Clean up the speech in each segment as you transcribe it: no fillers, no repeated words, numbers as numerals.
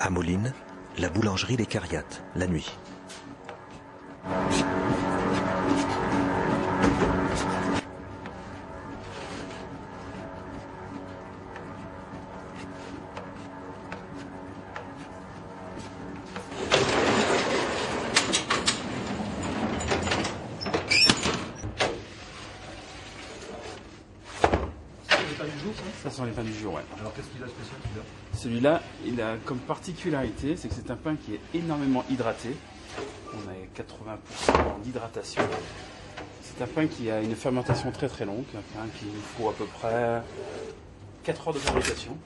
À Moline, la boulangerie Les Cariates, la nuit. Ça sont les pains du jour, ouais. Alors qu'est-ce qu'il a de spécial celui-là, il a comme particularité, c'est que c'est un pain qui est énormément hydraté. On a 80% d'hydratation. C'est un pain qui a une fermentation très très longue, un pain qui nous faut à peu près 4 heures de fabrication.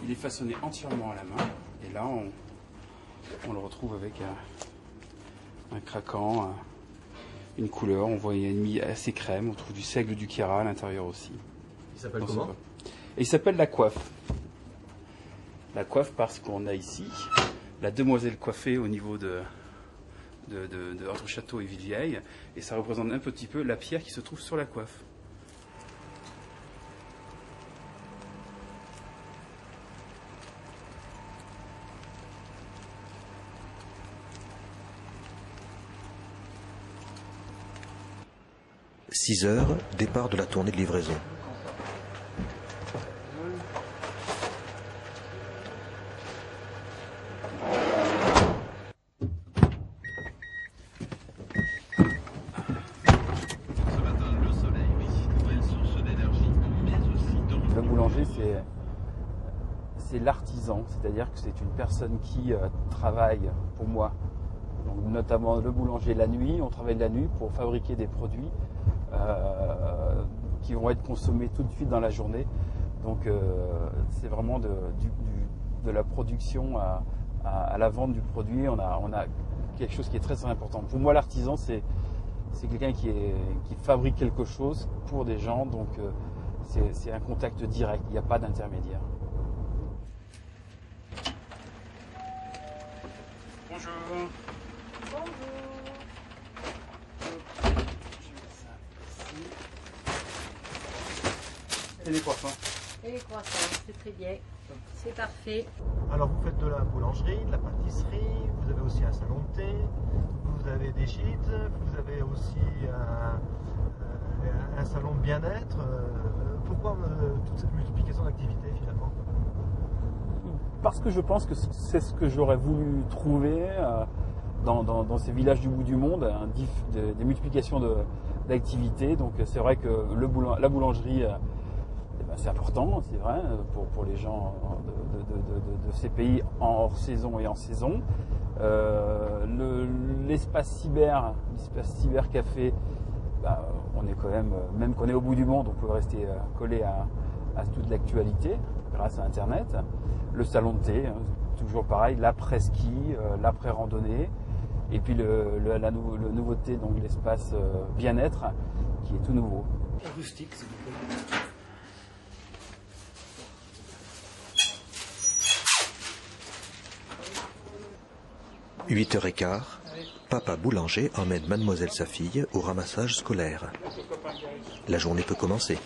Il est façonné entièrement à la main. Et là, on le retrouve avec un craquant, une couleur. On voit il y a assez crème. On trouve du seigle, du kéra à l'intérieur aussi. Il s'appelle comment? Et il s'appelle la coiffe. La coiffe parce qu'on a ici la demoiselle coiffée au niveau entre Château et Villevieille. Et ça représente un petit peu la pierre qui se trouve sur la coiffe. « 6 heures, départ de la tournée de livraison. Le boulanger, c'est l'artisan, c'est-à-dire que c'est une personne qui travaille pour moi. Donc, notamment le boulanger la nuit, on travaille la nuit pour fabriquer des produits qui vont être consommés tout de suite dans la journée. Donc c'est vraiment de la production à la vente du produit. On a quelque chose qui est très, très important. Pour moi, l'artisan, c'est quelqu'un qui fabrique quelque chose pour des gens. Donc c'est un contact direct, il n'y a pas d'intermédiaire. Bonjour. Et les croissants. Et les croissants, c'est très bien. C'est parfait. Alors vous faites de la boulangerie, de la pâtisserie, vous avez aussi un salon de thé, vous avez des gîtes, vous avez aussi un salon de bien-être. Pourquoi toute cette multiplication d'activités finalement? Parce que je pense que c'est ce que j'aurais voulu trouver dans ces villages du bout du monde, des multiplications d'activités. Donc c'est vrai que la boulangerie, c'est important, c'est vrai, pour les gens de ces pays en hors saison et en saison. L'espace cybercafé, on est quand même qu'on est au bout du monde, on peut rester collé à toute l'actualité grâce à Internet. Le salon de thé, toujours pareil, l'après-ski, l'après-randonnée, et puis la nouveauté, donc l'espace bien-être, qui est tout nouveau. Rustique, s'il vous plaît. « 8h15, papa boulanger emmène mademoiselle sa fille au ramassage scolaire. La journée peut commencer.